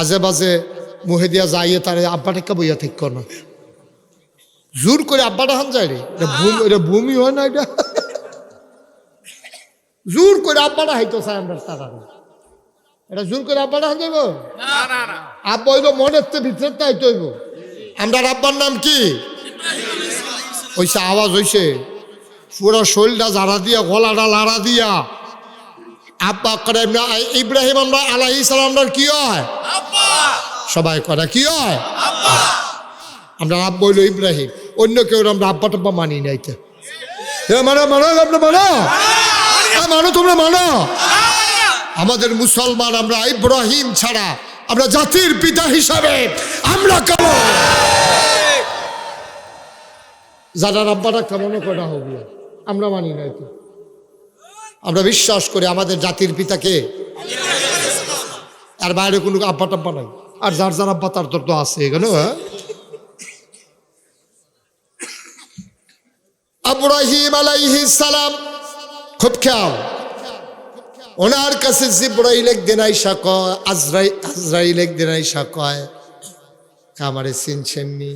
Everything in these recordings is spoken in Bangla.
আজে বাজে মুহে দিয়া যাইয়ে তারে আব্বাটাকে বইয়া ঠিক কর না, জোর করে আব্বাটা হান যায় রে, এটা ভূমি হয় না, এটা জোর করে আব্বাটা হাইতো চাই আমরা তারা, এটা জোর করে আব্বাটা হান যাইব। আব্বা হইব মনের তো ভিতরে তাইতে হইব। আমরা আব্বার নাম কি হইছে, আওয়াজ হইছে পুরো শরীরটা ঝাড়া দিয়া, গলাটা লাড়া দিয়া আব্বা করে। ইব্রাহিম আমরা আলাইহিস সালামের কি হয়? সবাই করে কি হয়? আমরা আব্বা হইল ইব্রাহিম, অন্য কেউ আমরা আব্বা টাব্বা মানি নাইতে। মানো মানো, আপনি মানো, মানো, তোমরা মানো। আমাদের মুসলমান, আমরা ইব্রাহিম ছাড়া আমরা জাতির পিতা হিসাবে আমরা কেমন, যারা আব্বাটা কেমন করা হবে আমরা মানি নাইতে। আমরা বিশ্বাস করি আমাদের জাতির পিতাকে, আর বাইরে কোনো আব্বা টাব্বা নাই। আর যার যার আব্বা তার তো আছে এখানে। ইব্রাহিম আলাইহিস সালাম খুব খেয়াল, ওনার কাছে জিবরাইল একদিন আইসা কয়, আজরাইল একদিন আইসা কয়, আমারে চিনছেননি?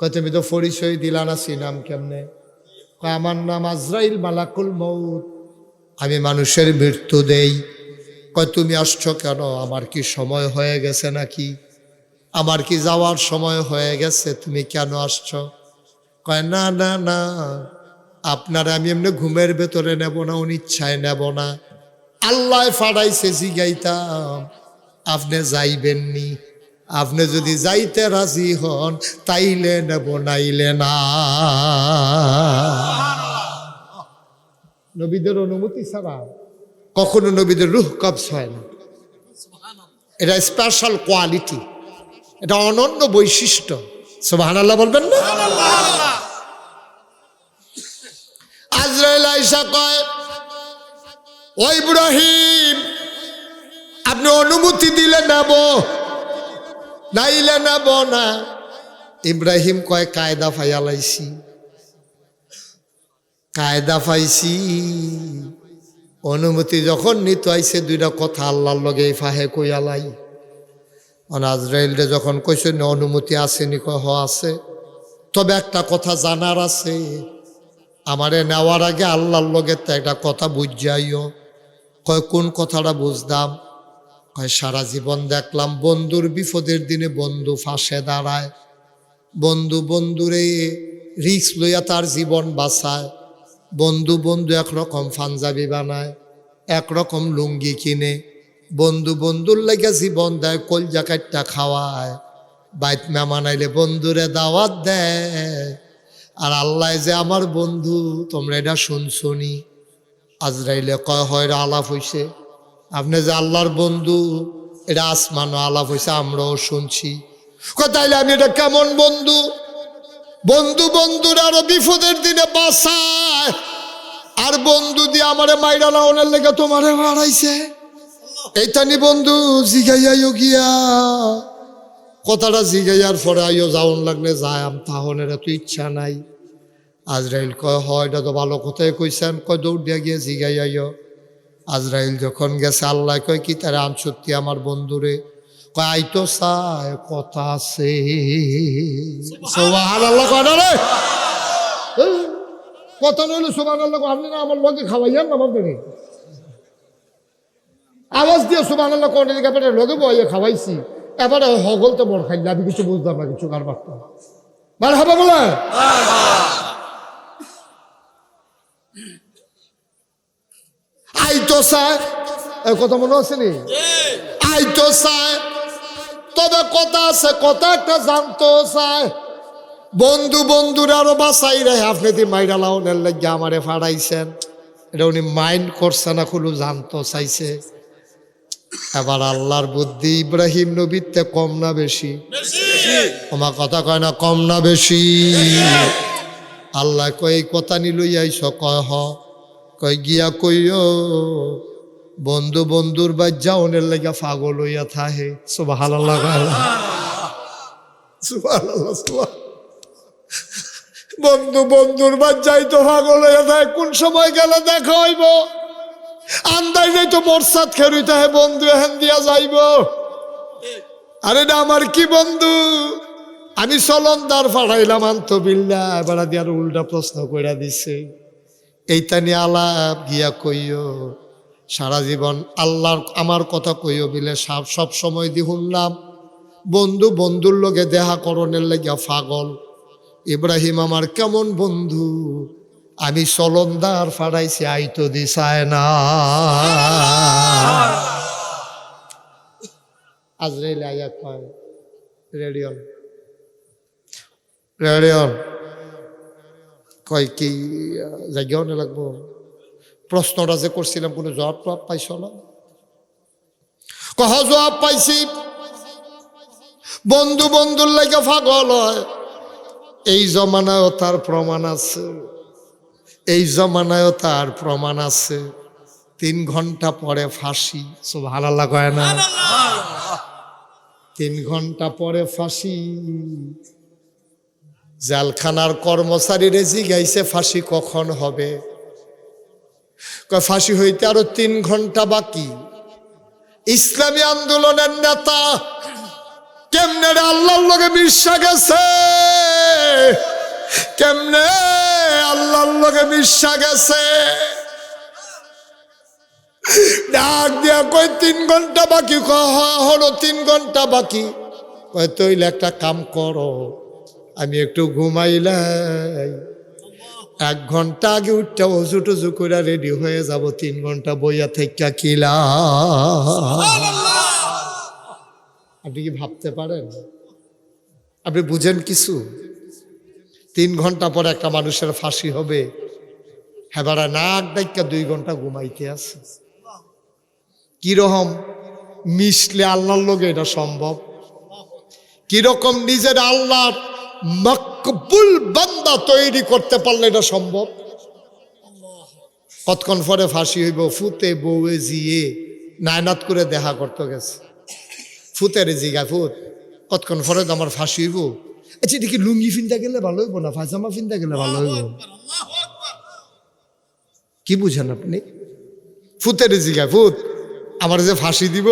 কয় তুমি তো পরিচয় দিলা না, চিনাম কেমনে? কয় আমার নাম আজরাইল মালাকুল মউত, আমি মানুষের মৃত্যু দেই। কয় তুমি আসছো কেন? আমার কি সময় হয়ে গেছে নাকি? আমার কি যাওয়ার সময় হয়ে গেছে? তুমি কেন আসছো? কয় না না না, আপনারা আমি এমনি ঘুমের ভেতরে নেব না, অনিচ্ছায় নেব না, আল্লাহ ফাড়াইছে জিগাইতাম আপনি যাইবেননি। আপনি যদি যাইতে রাজি হন তাইলে নেব, নাইলে না। নবীদের অনুমতি ছাড়া কখনো নবীদের রূহ কবজ হয় না। এটা স্পেশাল কোয়ালিটি, এটা অনন্য বৈশিষ্ট্য। সুবহানাল্লাহ বলবেন না? আজরাইল আয়েশা কয়, ও ইব্রাহিম আপনি অনুমতি দিলে নেব, নাইলে নেব না। ইব্রাহিম কয় কায়দা ফাইয়ালাইছি, কায়দা পাইছি। অনুমতি যখন নিত আইছে দুইটা কথা আল্লাহর লগে ফাহে কইয়ালাই। আজরাইলরে যখন কইছে অনুমতি আসেনি, কয় হ আছে, তবে একটা কথা জানার আছে, আমারে নেওয়ার আগে আল্লাহর লগে তো একটা কথা বুঝাইও। কয় কোন কথাটা বুঝদাম? কয় সারা জীবন দেখলাম বন্ধুর বিপদের দিনে বন্ধু ফাঁসে দাঁড়ায়, বন্ধু বন্ধুরে রিস্ক লইয়া তার জীবন বাঁচায়, বন্ধু বন্ধু একরকম পাঞ্জাবি বানায়, একরকম লুঙ্গি কিনে, বন্ধু বন্ধুর লাগে জীবন দেয়, কলজা কাটটা খাওয়ায়, বাইত মেহমান আইলে বন্ধুরে দাওয়াত দেয়। আর আল্লাহ যে আমার বন্ধু, তোমরা এটা শুনছনি? আজরাইলে কয় হয় আলাপ হইছে, আপনি যে আল্লাহর বন্ধু এটা আসমানো আলাপ হইছে, আমরাও শুনছি। তাইলে আমি এটা কেমন বন্ধু? বন্ধু বন্ধুর আরো বিপদের দিনে বাঁচায়, আর বন্ধু দিয়ে আমারে মাইরা লাউনের লেগে তোমারে বাড়াইছে, এইটানি বন্ধু জিগাইয়াইও গিয়া। কথাটা জিগাইয়ার পরে আইও যাওন লাগলে যায়, তাহনের এত ইচ্ছা নাই। আজরাইল কয় হয় এটা তো ভালো কথাই কইছেন, কয় দৌড় দিয়া গিয়ে জিগাইয়াইও। আজরাইল যখন গেছে, আল্লাহ কয় কি তারা আনসত্যি আমার বন্ধুরে? কয় আইতো চায়, কথা আছে। সুবহানাল্লাহ কয় না রে, কথা নইলে সুবহানাল্লাহ। আপনি না আমার লগে খাওয়াইয়ান না আপনাকে আওয়াজ দিয়ে সুবহানাল্লাহ কোন দিকে পেটে লগে বইয়ে খাওয়াইছি, এবারে হগল তো বড় খাইলে আমি কিছু বুঝলাম না, কিছু কার বার্তা মানে হবে বলে। আইতো চায়, কথা মনে আছে নি? আইতো চায়, তবে কথা আছে, কথা একটা জানতো চায়। বন্ধু বন্ধুর আরো বাঁচাই রে, আপনি দি মাইরা লাউনের লাগে আমারে ফাড়াইছেন, এটা উনি মাইন্ড করছে না, খুলু জানতো চাইছে। এবার আল্লাহর বুদ্ধি ইব্রাহিম নবীতে কম না বেশি? আমার কথা কয় না কম না বেশি? আল্লাহ কয় কথা নিলই আইস, কয় হ, কয় গিয়া কইও বন্ধু বন্ধুর বাজ্যা ওনের লেগে পাগল হইয়া থাহে। সুবহানাল্লাহ সুবহানাল্লাহ। বন্ধু বন্ধুর বাজ্যাই তো পাগল হইয়া থাকে, কোন সময় গেলে দেখা হইব আন্দাই যাই তো বর্ষাত খেরুইতে হে বন্ধু হেন দিয়া যাইব। আরে না আমার কি বন্ধু, আমি চলন্দার ফাড়াইলাম আন্ত বিল্লা, এবার দিয়ে আর উল্টা প্রশ্ন কইরা দিছে। এইটা নিয়ে আলাপ গিয়া কইও, সারা জীবন আল্লাহর আমার কথা কইও বিলে সব সময় দি শুনলাম বন্ধু বন্ধুর লগে দেখা করণের লাগিয়া পাগল। ইব্রাহিম আমার কেমন বন্ধু, আমি চলন্দার ফাড়াইছি আইতো দিশায় না। আজরাইল আয়া কয় রেডিয়ন রেডিয়ন কয় কি জায়গাও না লাগবো। প্রশ্নটা যে করছিলাম কোনো জবাব টবাব পাইছ না? কহ জবাব পাইছি। বন্ধু বন্ধুর লাগে পাগল হয়, এই জমানায়ও তার প্রমাণ আছে, এই জমানায়ও তার প্রমাণ আছে। 3 ঘন্টা পরে ফাঁসি। সুবহানাল্লাহ কয় না? 3 ঘন্টা পরে ফাঁসি। জেলখানার কর্মচারীরে জিগাইছে ফাঁসি কখন হবে? কয় ফাঁসি হইতে আরো 3 ঘন্টা বাকি। ইসলামী আন্দোলনের নেতা কেমনে আল্লাহর লগে মিশা গেছে, কেমনে আল্লাহর লগে মিশা গেছে। ডাক দিয়া কয় 3 ঘন্টা বাকি। হলো 3 ঘন্টা বাকি। কয় তইলে একটা কাম করো, আমি একটু ঘুমাইলাই, 1 ঘন্টা আগে উঠতে অজু টজু করে রেডি হয়ে যাব, 3 ঘন্টা বইয়া থেকে কিলা। আপনি কি ভাবতে পারেন? আপনি বুঝেন কিছু? 3 ঘন্টা পর একটা মানুষের ফাঁসি হবে, হেবারা নাক ডাইকা 2 ঘন্টা ঘুমাইতে আছে। কিরকম মিশলে আল্লাহর লোকে এটা সম্ভব? কিরকম নিজের আল্লাহর মকবুল বান্দা তৈরি করতে পারলে এটা সম্ভব? কতক্ষণ পরে ফাঁসি হইব? ফুতে বউয়ে জিয়ে নায়নাত করে দেখা করতে গেছে। ফুতের জিগা ফুত কতক্ষণ পরে তো আমার ফাঁসি হইব। আচ্ছা এটা কি লুঙ্গি ফিনতে গেলে ভালো হইব না পায়জামা ফিনতে গেলে ভালো হইব? কি বুঝেন আপনি? ফুতের জিগা ফুত আমার যে ফাঁসি দিব,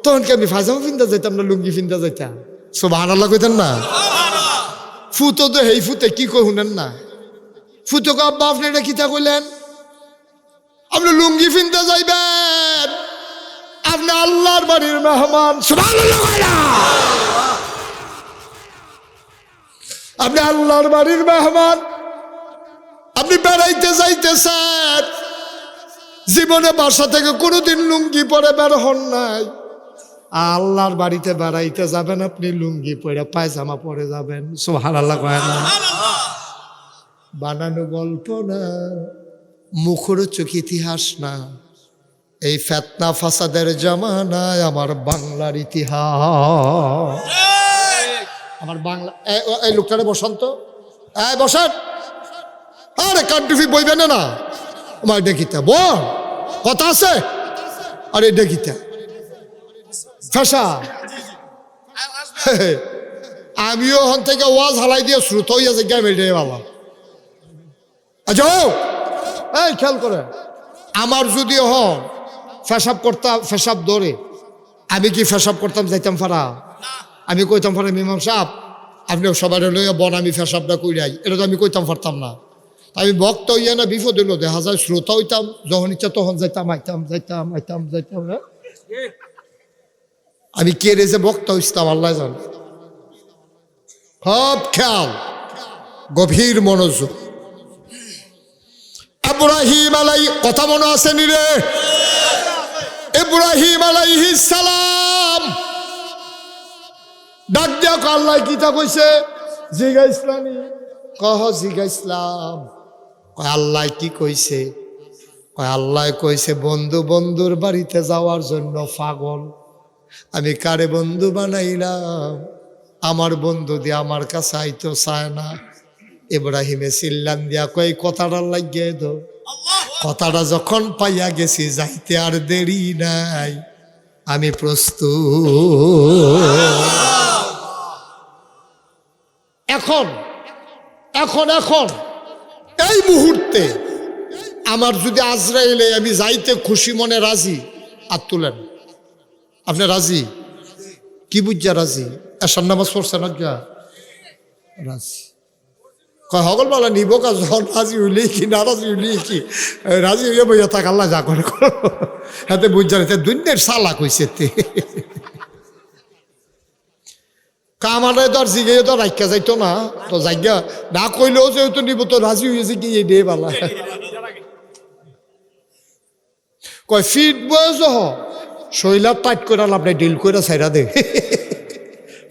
তখন কি আমি পায়জামা ফিনতে যাইতাম না লুঙ্গি ফিনতে যাইতাম? সুবহানাল্লাহ কইতেন না? ফুতো তো হেই ফুতে কি কই শুনেন না? ফুতোকে আব্বা আপনি এটা কিতা কইলেন? আপনি লুঙ্গি ফিনতে যাইবেন, আপনি আল্লাহর বাড়ির মেহমান। সুবহানাল্লাহ কইলা? আপনি আল্লাহর বাড়ির মেহমান, আপনি বেড়াইতে যাইতেছেন, জীবনে বাসা থেকে কোনোদিন লুঙ্গি পরে বের হন নাই। আল্লাহর বাড়িতে বেড়াইতে যাবেন, আপনি লুঙ্গি পরে পায়জামা পরে যাবেন। সুবহানাল্লাহ কয় না? বানানো গল্প না, মুখরোচক ইতিহাস না, এই ফেতনা ফাসাদের জামানায় আমার বাংলার ইতিহাস। আমার বাংলা এই লোকটারে বসন্ত বসান। আরে কান্টুফি বইবেন না আমার দেখিতা বল কথা আছে। আরে দেখিতা ফেসা আমিও ওখান থেকে ওয়াজ হালাই দিয়ে শ্রুত হইয়া যে গেম এটাই বাবা। আচ্ছা এই খেয়াল করে, আমার যদি হন ফেসাব করতাম, ফেসাব ধরে আমি কি ফেসাব করতাম যাইতাম ফারা? আমি কইতাম ফারা মিমাম সাহেব আপনি সবাই লইয়া বন আমি ফেসাবটা কইরাই, এটা তো আমি কইতাম পারতাম না। আমি বক্তা হইয়া না বিপদ হইল, দেখা যায় শ্রোতা হইতাম, যখন ইচ্ছা তখন যাইতাম, আইতাম যাইতাম আইতাম যাইতাম। আমি কে রে যে বক্তা হইতাম আল্লাহ জান। সব খেয়াল, গভীর মনোযোগ। ইব্রাহিম কথা মনে আছে নি রে? ইব্রাহিম আলাইহিস সালাম ডাক দিয়া আল্লাহ কিতা কইছে? জিগা ইসলামী কহ জিগা ইসলাম। কয় আল্লাহ কি কইছে? কয় আল্লাহ কইছে বন্ধু বন্ধুর বাড়িতে যাওয়ার জন্য পাগল। আমি কারে বন্ধু বানাইলাম? আমার বন্ধু দিয়ে আমার কাছে আইতো চায় না। ইব্রাহিমে চিল্লান দিয়া কয় কথাটা লাগিয়ে দো। কথাটা যখন পাইয়া গেছি যাইতে আর দেরি নাই, আমি প্রস্তুত। এখন এখন এখন এই মুহূর্তে আমার যদি আজরাইলে আমি যাইতে খুশি মনে রাজি, আর তুলেন। আপনি রাজি? কি কি বুঝা রাজি? এসার নামাজ পড়ছে না যা রাজি। কয় হগল বলা নিব কাজ রাজি হইলে কি না রাজি হইলে কি রাজি হইয়া বইয়া থাক আল্লাহ যা করে হাতে বুঝা রে দুনিয়ার সালাক হইছে তে কামারে ধর জিগে তো রাখা যাইতো না তো জায়গা না কইলেও যেহেতু নিব তো রাজি হয়েছে কি এই ডে বালা কয় ফিট বয়স শৈলা টাইট করে আপনি ডিল করে সাইরা দে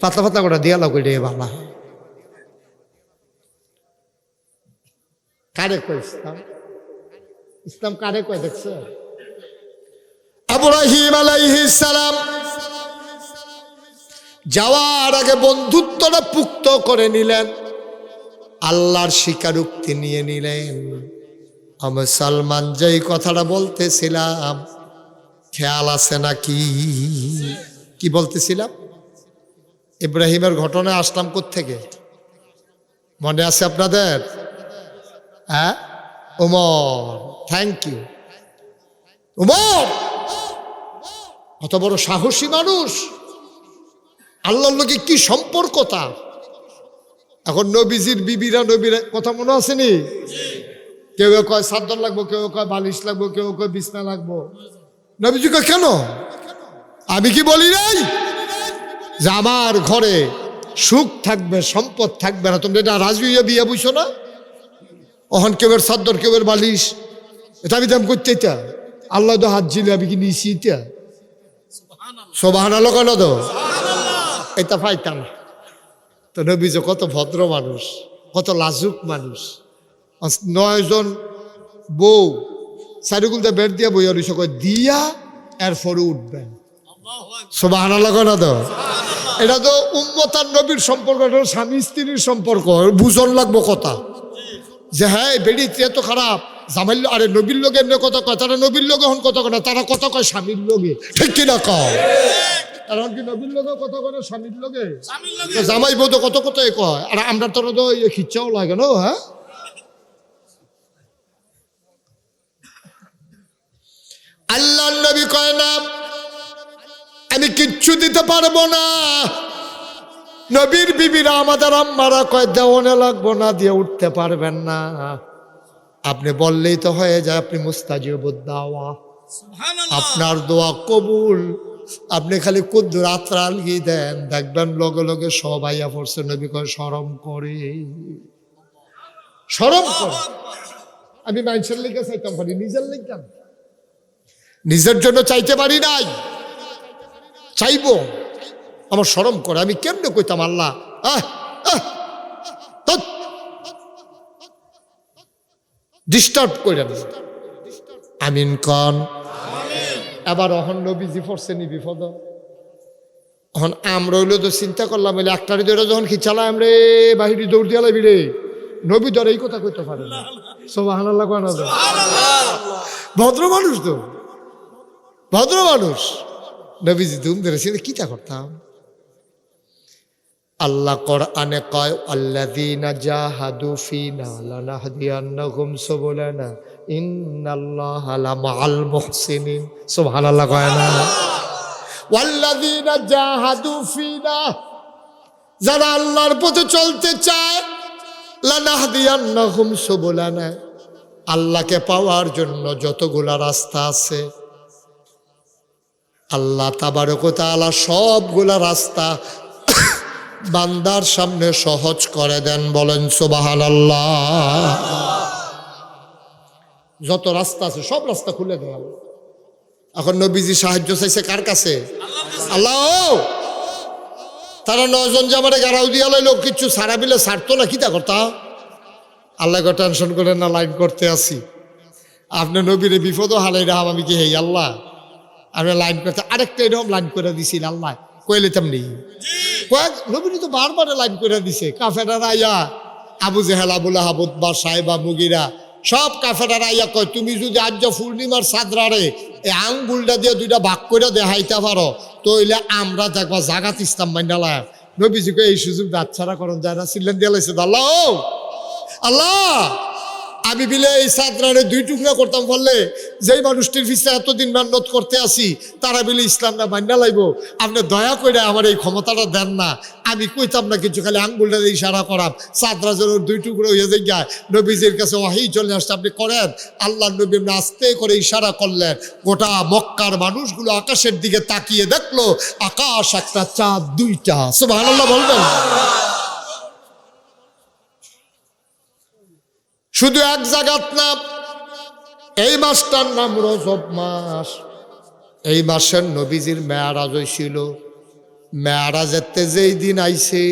পাতলা পাতলা করে দিয়া লাগবে ডে বালা কারে কয় ইসলাম? ইসলাম কারে কয় দেখছে? ইব্রাহিম আলাইহিস সালাম যাওয়ার আগে বন্ধুত্বটা পুক্ত করে নিলেন, আল্লাহর স্বীকারোক্তি নিয়ে নিলেন। আমি সালমান যেই কথাটা বলতেছিলাম খেয়াল আছে নাকি? কি বলতেছিলাম? ইব্রাহিমের ঘটনায় আসলাম কোত্থেকে মনে আছে আপনাদের? হ্যাঁ, ওমর, থ্যাংক ইউ। ওমর কত বড় সাহসী মানুষ, আল্লাহর লোকে কি সম্পর্ক তার। এখন নবীজির বিবিরা নবীর কথা মনে আসেনি? কেউ কয় চাদর লাগবো, কেউ কয় বালিশ লাগবো, কেউ কয় বিছনা লাগবো। নবীজি কয় কেন? আমি কি বলি নাই যে আমার ঘরে সুখ থাকবে সম্পদ থাকবে না? তোমরা এটা রাজি হইয়া বিয়ে বুঝছো না? অহন কেউর চাদর কেউর বালিশ এটা আমি দাম করতে এটা আল্লাহ তো হাত ঝিলে আমি কি নিয়েছি এটা সুবহানাল্লাহ কেন তো এটা পাইতাম। তো নবীজি কত ভদ্র মানুষ, কত লাজুক মানুষ। 9 জন বউ চারিগুলতে বেড দিয়া বইয়া রইছে, কয় দিয়া এরপরে উঠবেন। সুবহানাল্লাহ কেন তো? এটা তো উম্মতার নবীর সম্পর্ক, স্বামী স্ত্রীর সম্পর্ক, বুঝন লাগবো কথা যে হ্যাঁ বেড়ি এত খারাপ জামাইল। আরে নবীর লোকে এমনি কথা কয়, তারা নবীর লোকে হন কথা কয় না, তারা কথা কয় স্বামীর লোকে, ঠিক কিনা কয়? কারণ কি নবীর লোকে কথা কয় না স্বামীর লোকে? জামাই বোধ কত কথাই কয়, আর আমরা তোর তো খিচ্ছাও লাগে না। হ্যাঁ, আল্লাহ নবী কয় না আমি কিচ্ছু দিতে পারবো না। নবীর বিবিরা আমাদের আম্মারা কয় দেওয়ানে লাগবো না, দিয়ে উঠতে পারবেন না, আপনি বললেই তো হয়ে যায়। আপনি মুস্তাজিবুদ দাওয়া, আপনার দোয়া কবুল। আপনি খালি কুদ্দুর আত্রাল গিয়ে দেন, দেখবেন লগে লগে সব আইয়া পড়ছে। নবী কয় শরম করে, শরম করে। আমি মানুষের লেগে চাইতাম পারি, নিজের লেগে নিজের জন্য চাইতে পারি নাই, চাইবো আমার শরম করে। আমি কেমনে কইতাম আল্লাহ ডিস্টার্ব করে আমিন কন। এবার অহন নবীজি পড়ছেনি বিপদ। এখন আমরা হইলে তো চিন্তা করলাম বলে একটারি ধরে যখন খিচালাম রে বাহিরে দৌড় দিয়ে লাবি রে, নবী ধরে এই কথা কইতে পারে না। সুবহানাল্লাহ কয় না? ভদ্র মানুষ তো, ভদ্র মানুষ। নবীজি ধুম ধরেছিল কিটা করতাম। আল্লাহ কোরআনে কয় আল্লাযীনা জাহাদু ফীনা লানাহদিয়ান্নাহুম সুবুলানা ইন্নাল্লাহা লামাআল মুহসিনিন। সুবহানাল্লাহ কয় না? ওয়াল্লাযীনা জাহাদু ফীনা, যারা আল্লাহর পথে চলতে চায়, লানাহদিয়ান্নাহুম সুবুলানা, আল্লাহকে পাওয়ার জন্য যতগুলা রাস্তা আছে আল্লাহ তাবারক ওয়া তাআলা সবগুলা রাস্তা বান্দার সামনে সহজ করে দেন। বলেন সুবহানাল্লাহ। যত রাস্তা আছে সব রাস্তা খুলে দেওয়া। এখন নবীজি সাহায্য চাইছে কার কাছে? আল্লাহ। তারা 9 জন যে আমার গাড়াও দিয়া লইল, কিছু সারা বিলে ছাড়তো না, কিতা করতা? আল্লাহ টেনশন করে না, লাইন করতে আসি। আপনি নবীরে বিপদ হালাই রাহাম, আমি কি হেই আল্লাহ আমি লাইন করতে আরেকটা এরকম লাইন করে দিছিল আল্লাহ কইলে তেমনি কয়েক নবীরে তো বারবার লাইন করে দিছে। কাফেরারা আইয়া আবু জেহেল, আবুল আহাব, উতবা, সাইবা, মুগিরা সব কাফেরারা আইয়া কয় তুমি যদি আজ পূর্ণিমার চাঁদরারে এই আঙ্গুলটা দিয়ে 2টা ভাগ করে দেখাইতে পারো তইলে আমরা দেখবা জাগাত ইসলাম মাইনালা। নবীজিকে এই সুযোগ দাঁতছাড়া করন যায় না, সিলেন দিয়ে লাইছে আল্লাহ আল্লাহ আমি বিলে এই চাদরারে 2 টুকরা করতাম বললে যেই মানুষটির পিছনে এতদিন মেহনত করতে আসি তারা বিলে ইসলামটা মান্না লাইব। আপনি দয়া করে আমার এই ক্ষমতাটা দেন না। আমি কইতাম না কিছু, খালি আঙ্গুলটা দিয়ে ইশারা করাম, চাদরা যেন 2 টুকরো হয়ে যায়। নবীজির কাছে ওয়াহি চলে আসছে, আপনি করেন। আল্লাহ নবী এমনি আস্তে করে ইশারা করলেন। গোটা মক্কার মানুষগুলো আকাশের দিকে তাকিয়ে দেখলো আকাশ একটা, চাঁদ 2টা। সুবহানাল্লাহ বলবেন। শুধু এক জায়গাত না, এই মাসটার নাম রজব মাস। এই মাসের নবীজির মেয়ারাজ হয়েছিল। মেয়ারাজেতে যেই দিন আইছে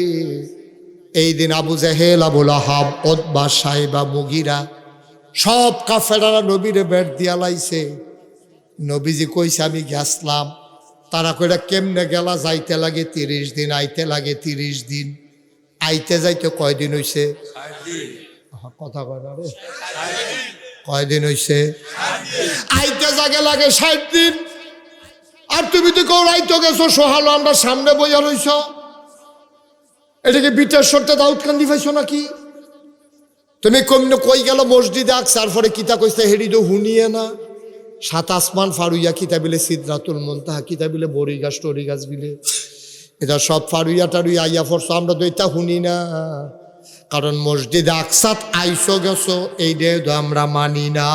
এই দিন আবু জেহেল, আবু লাহাব, উতবা, সাইবা, মুগিরা সব কাফেরারা নবীরে বেট দিয়া লাইছে। নবীজি কইছে আমি গেছলাম। তারা কইরা কেমনে গেলা? যাইতে লাগে 30 দিন, আইতে লাগে 30 দিন। আইতে যাইতে কয়দিন হইছে? কথা কয় না রে, কয়দিন হইছে? আইতে জাগে লাগে 60 দিন। আর তুমি তো কেউ রাইতে গেছো সোহালো, আমরা সামনে বইয়া রইছ। এটাকে বিটার সরতে দাউদকান্দি পাইছো নাকি? তুমি কমনে কই গেল মসজিদে আকছে, তারপরে কিতা কইছে হেডি তো হুনিয়ে না। 7 আসমান ফারুইয়া, কিতা বিলে সিদরাতুল মুনতাহা, কিতা বিলে বড়ি গাছ টরি গাছ বিলে, এটা সব ফারুইয়া টারুইয়া আইয়া পড়ছো। আমরা তো এটা শুনি না, কারণ মসজিদে আকসাত আইসো গেছো এইটা তো আমরা মানি না।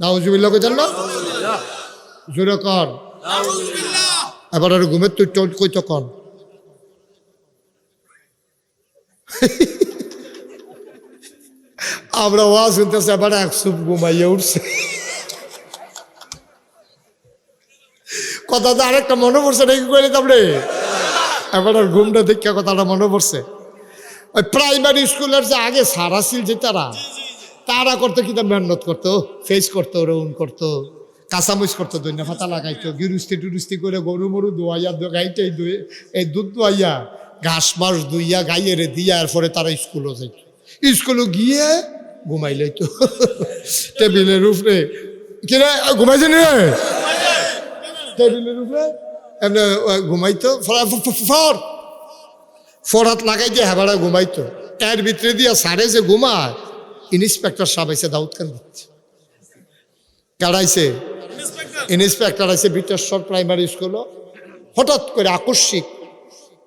নাউজুবিল্লাহ কইতেন না? জোরে কর। এবার আর ঘুমের তুই কইতো কন। আমরা ওয়াজ শুনতেছি, এবার 100 ঘুমাইয়ে উঠছে। কথাটা আরেকটা মনে পড়ছে নাকি কইলে তারপরে এবার আর ঘুমটা দেখে কথাটা মনে পড়ছে। ওই প্রাইমারি স্কুলের যে আগে সারা ছিল যে তারা করতো, কিন্তু মেহনত করতো, ফেস করতো, রৌন করতো, কাঁচামরিচ করতো, দৈন্য ফাতা লাগাইতো, গিরুস্তি টুরুস্তি করে গরু মরু দোয়াইয়া, গাইটাই দুয়ে এই দুধ দোয়াইয়া, ঘাস মাস দুইয়া, গাইয়েরে দিয়া, এরপরে তারা স্কুলও যাইত। স্কুলে গিয়ে ঘুমাই লইতো টেবিলের উপরে। কিরে ঘুমাইছে নি? টেবিলের উপরে এমনি ঘুমাইতো, ফরাত লাগাই দিয়ে হেবাড়া ঘুমাইতো। এর ভিতরে দিয়া সারে যে ঘুমায়, ইন্সপেক্টর সাহেব আইসে দাউদকান্দি। কারাইছে ইন্সপেক্টর আইসে বিটেশ্বর প্রাইমারি স্কুলও। হঠাৎ করে আকস্মিক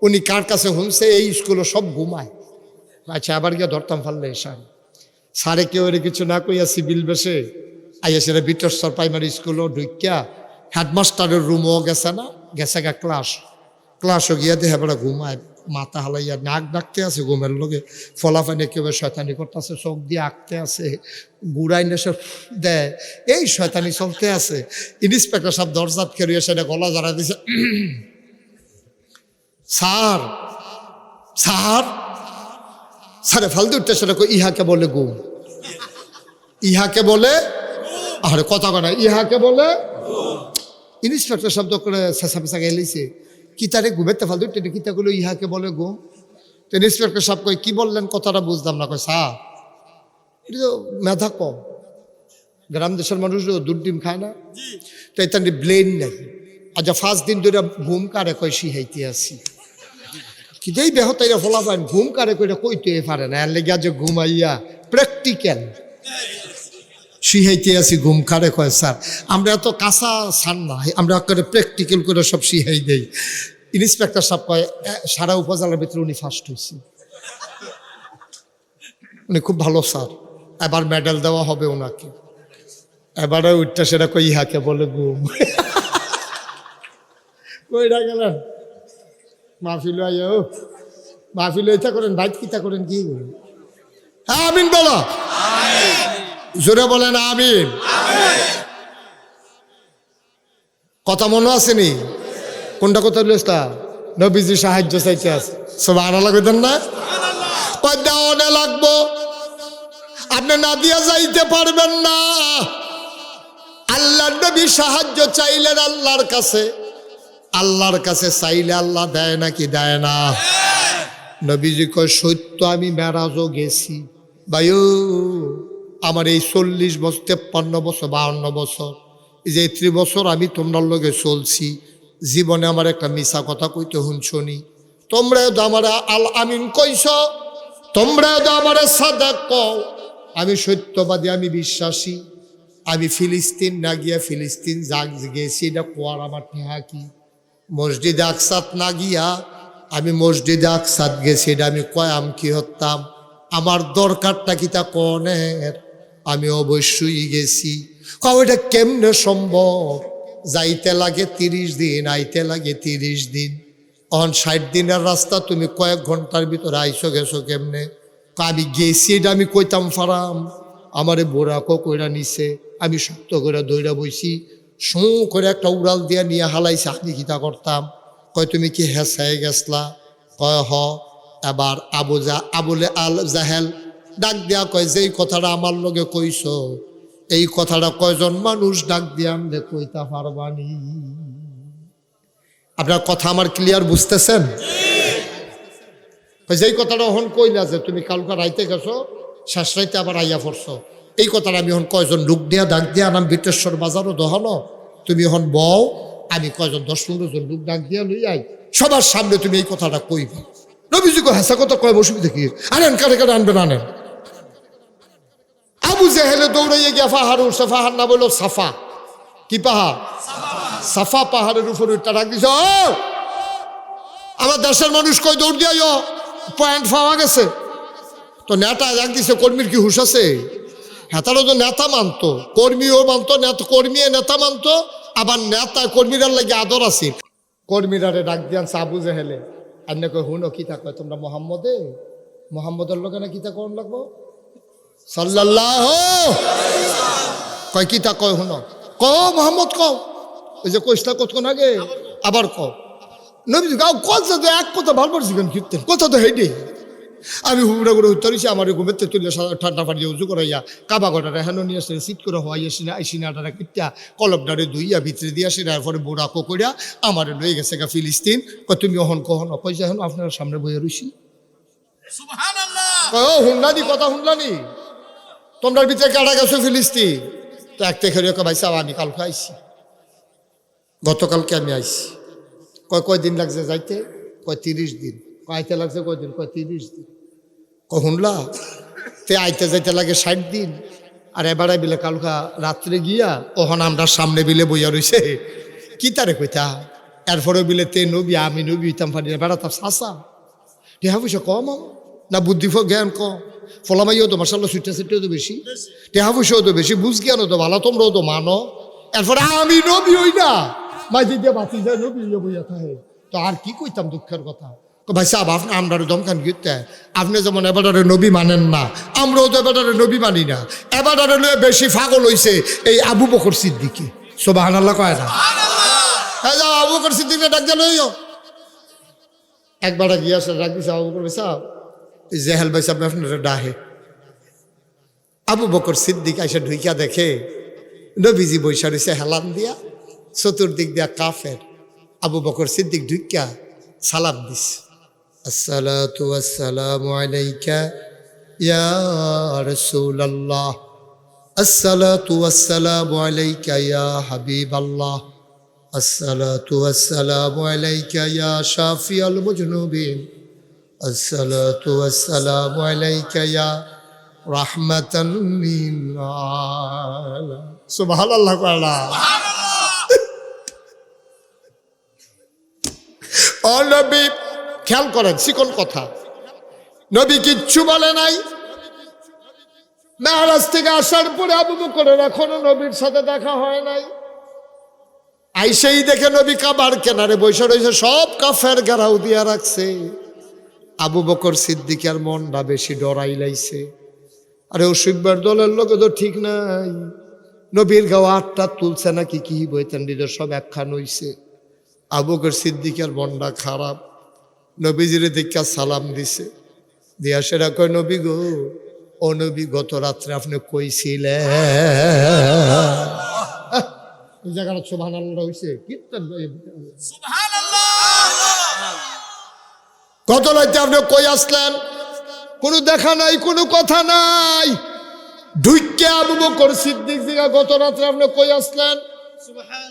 উনি কার কাছে শুনছে এই স্কুলে সব ঘুমায়। আচ্ছা, আবার গিয়ে ধরতাম ফাললে সারে কেউ এর কিছু না কইয়া সিভিল বেশে আইয়া সেটা বিটেশ্বর প্রাইমারি স্কুলও ঢুকিয়া হেডমাস্টারের রুমও গেছে না, গেছে গা ক্লাসও গিয়া দেখে বেড়া ঘুমায়, মাথা হালাইয়া নাক ডাকতে আছে ঘুমের লোকে, ফলাফানি কেউ শয়তানি করতেছে, চোখ দিয়ে আঁকতে আছে, গুড়াই নেশে দেয়, এই শয়তানি চলতে আছে। ইন্সপেক্টর সব দরজাত খেয়ে সেটা গলা জড়া দিছে। স্যার স্যার স্যারে ফালতু উঠতে সেটা ইহাকে বলে ঘুম, ইহাকে বলে, আরে কথা কয় না, ইহাকে বলে। ইন্সপেক্টর শব্দ করে শেষা পেশা গেলিছে, কিতারে ঘুমেতে ফালতু উঠতে কিতাগুলো ইহাকে বলে ঘুম। তো ইন্সপেক্টর সাহেব কয় কি বললেন, কথাটা বুঝলাম না। কয় স্যার এটা তো মেধা কম, গ্রাম দেশের মানুষ দুধ ডিম খায় না, তো এটা ব্লেন নাই। আচ্ছা 5 দিন ধরে ঘুম কারে কয় শিহাইতে আসি, কিতাই বেহতাইরা ফলা পান ঘুম কারে কইটা কইতে পারে না, এর লেগে আজ ঘুমাইয়া প্র্যাকটিক্যাল শিহাইতে আসি ঘুম কারে কয়। স্যার আমরা এত কাঁচা সার না, আমরা করে প্র্যাকটিক্যাল করে সব শিহাই দেই। ইন্সপেক্টর সাহেব কয় সারা উপজেলার ভিতরে উনি ফার্স্ট হয়েছে, উনি খুব ভালো স্যার, এবার মেডেল দেওয়া হবে ওনাকে। এবারে উঠটা সেটা কই ইহাকে বলে ঘুম। কইরা গেলেন মাহফিল, আইও মাহফিল এটা করেন, বাইক কিতা করেন কি? হ্যাঁ আমিন বলো, জোরে বলেন আমিন। কথা মনে আসেনি? কোনটা কথা বলিস? নবীজি সাহায্য চাইতে আছে, সুবহানাল্লাহ কইতেন না? দেওয়ানে লাগবো, আপনি না দিয়া যাইতে পারবেন না। আল্লাহর নবী সাহায্য চাইলেন আল্লাহর কাছে, আল্লাহর কাছে চাইলে আল্লাহ দেয় নাকি দেয় না? নবীজি কয় সত্য আমি মেরাজও গেছি ভাইও, আমার এই 40 বছর 53 বছর 52 বছর এই যে 30 বছর আমি তোমার লগে চলছি, জীবনে আমার একটা মিছা কথা কইতে শুনছনি। তোমরা আমার আল আমিন কইছ, তোমরা তো আমার সাদাক কও, আমি সত্যবাদী, আমি বিশ্বাসী। আমি ফিলিস্তিন না গিয়া ফিলিস্তিন গেছি, এটা কোয়ার আমার ঠেহা কি? মসজিদে আকসাত না গিয়া আমি মসজিদে আকসাত গেছি, এটা আমি কয়াম কি হতাম? আমার দরকারটা কি তা কনের? আমি অবশ্যই গেছি। কাউ এটা কেমনে সম্ভব? যাইতে লাগে 30 দিন, আইতে লাগে 30 দিন। 60 দিনের রাস্তা তুমি কয়েক ঘন্টার ভিতরে আইসো গেছো কেমনে? আমি গেছি, এটা আমি কইতাম ফারাম। আমারে বোরাকো কইরা নিছে, আমি শক্ত করে দৌড়া বইছি, শোঁ করে একটা উড়াল দিয়া নিয়ে হালাইছে। আমি কিতা করতাম? কয় তুমি কি হেসায় গেছলা? কয় হ। এবার আবুলে আল জাহেল ডাক দিয়া কয়, যেই কথাটা আমার লগে কইস, এই কথাটা কয়জন মানুষ ডাক দিয়া আমলে কইতা পারবানি? আপনার কথা আমার ক্লিয়ার বুঝতেছেন? যেই কথাটা হন কইলা যে তুমি কালকা রাইতে গেছো, শেষ রাইতে আবার আইয়া পড়ছো, এই কথাটা আমি হন কয়জন লোক দিয়া ডাক দিয়া নাম বিটেশ্বর বাজারও দহনো, তুমি হন বও, আমি কয়জন 10-15 জন লোক ডাক দিয়া লই আই, সবার সামনে তুমি এই কথাটা কইবা। নবীজি কো হাসা কথা কয়, অসুবিধা কি? আনেন, কারে কারে আনবেন আনেন। আবু জেহেলে দৌড়াইয়ে গিয়া পাহাড় উঠছে, পাহাড় না বললো সাফা। কি পাহাড়? সাফা পাহাড়ের উপর উঠতে ডাক দিছে, ও আমার দেশের মানুষ কই দৌড় দিয়া পয়েন্ট পাওয়া গেছে। তো নেতা ডাক দিছে, কর্মীর কি হুশ আছে? হেতারও তো নেতা মানতো, কর্মীও মানতো, কর্মী নেতা মানতো, আবার নেতা কর্মীরার লাগে আদর আছে। কর্মীরারে ডাক দিয়ানছে আবু জেহেলে, আর না কই হুনো কিতা কয় তোমরা মোহাম্মদের লোকে না কিতা কোন লাগবো সাল্লাল্লাহু, কয় কিতা কয় হুনো, ক মোহাম্মদ কও, ওই যে কইসটা কতক্ষণ আগে আবার কও। নবী গাও কথা তো এক কথা ভালো করছিলেন, কীর্তেন কথা তো হেডে। আমি হুবড়া করে উত্তরিছি, আমার ঘুমের তুলে ঠান্ডা পাড়িয়ে উঁচু করাইয়া কাবা গটারে হেন নিয়ে আসলে শীত করে হওয়াই সিনাটারে কিত্যা কলবডারে ধুইয়া ভিতরে দিয়ে আসে, এরপরে বুড়া করিয়া আমার লয়ে গেছে গা ফিলিস্তিন। তুমি অহন কহন কই যে আপনার সামনে বইয়া রইছি, হুনলানি কথা হুনলানি, তোমরা ভিতরে কাটা গেছো ফিলিস্তিন। তো একটা খেলে ভাই সাহ আমি কালকে আইসি, গতকালকে আমি আইসি। কয়দিন লাগছে যাইতে? কয় 30 দিন। আইতে লাগছে কয়দিন? কয় 30 দিন। শুনলা তে আইতে যাইতে লাগে 60 দিন। আর এবারে বিলে কালকা রাত্রে গিয়া ওহন আমরা সামনে বিলে বইয়া রইছে, কি তারে কইতা? এরপরে বিলে তে নবী আমি নবী হইতাম পারি না, বেড়া তার শাসা টেহা পয়সা কম না, বুদ্ধি জ্ঞান কম, ফলামাইও তো মার্শাল্লাহ সুইটা তো বেশি, টেহা পয়সাও তো বেশি, বুঝ জ্ঞানও তো ভালো, তোমরাও তো মানো। এরপরে আমি নবী হই না, মাঝে দিয়ে বাতি যায় নবী হইয়া বইয়া থাকে। তো আর কি কইতাম দুঃখের কথা। ভাই সাহেব আপনি আমরা দমকান গিয়ে, আপনি যেমন এবারে নবী মানেন না, আমরাও তো এবারে নবী মানি না। এবারে লয়ে বেশি পাগল হইছে এই আবু বকর সিদ্দিকী, সুবহানাল্লাহ কয় না? হ্যাঁ যাও আবু বকর সিদ্দিককে ডাক দিয়ে লইও। একবার গিয়ে আসলে ডাক দিছে, আবু বকর ভাই সাহেব জেহেল ভাই সাহেব আপনার ডাহে। আবু বকর সিদ্দিক এসে ঢুইকা দেখে নবীজি বৈশা রয়েছে হেলান দিয়া, চতুর্দিক দিয়া কাফের। আবু বকর সিদ্দিক ঢুইকা সালাম দিস, আসসালাতু ওয়াসসালামু আলাইকা ইয়া রাসূলুল্লাহ, আসসালাতু ওয়াসসালামু আলাইকা ইয়া হাবিবাল্লাহ, আসসালাতু ওয়াসসালামু আলাইকা ইয়া শাফিয়াল মুজনুবিন, আসসালাতু ওয়াসসালামু আলাইকা ইয়া রাহমাতান লিল আলামিন। সুবহানাল্লাহ কয়লা ও নবী, খেয়াল করেন চিকন কথা, নবী কিচ্ছু বলে নাই। মেরাজ থেকে আসার পরে আবু বকরের এখনো নবীর সাথে দেখা হয় নাই। আইসেই দেখে নবী কাবার কেনারে বসে রয়েছে, সব কাফের ঘেরাও দিয়া রাখছে। আবু বকর সিদ্দিকের মনটা বেশি ডরাই লাইছে। আরে ও শিববার দলের লোকে তো ঠিক নাই, নবীর গাও আটটা তুলছে নাকি কি বইতেন সব একখান হইছে। আবু বকর সিদ্দিকের মনটা খারাপ, নবীজিরে দেখা সালাম দিছে, দিয়া সেটা কয় নবী গো, ও নবী গত রাত্রে আপনি কইছিলেন ওই জায়গাটা সুবহানাল্লাহ হইছে, কীর্তন গত রাত্রে আপনি কই আসলেন? কোনো দেখা নাই, কোনো কথা নাই। ঢুইকে আবু বকর সিদ্দিক জিগা গত রাত্রে আপনি কই আসলেন?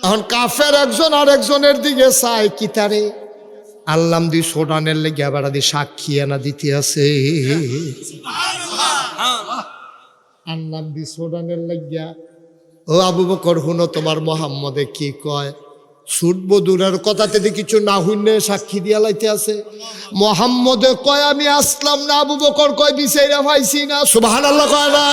এখন কাফের একজন আর একজনের দিকে চায়, কি তারে আল্লাম দি সোডানের লেগে আবার দি সাক্ষী এনা দিতে আছে, আল্লাম দি সোডানের লাগিয়া। ও আবু বকর হুনো তোমার মোহাম্মদে কি কয়, ছুটবো দূরের কথাতে কিছু না হইনে সাক্ষী দিয়া লাইতে আছে। মোহাম্মদে কয় আমি আসলাম না, আবু বকর কয় বিচাইরা পাইছি না। সুবহানাল্লাহ কয় না?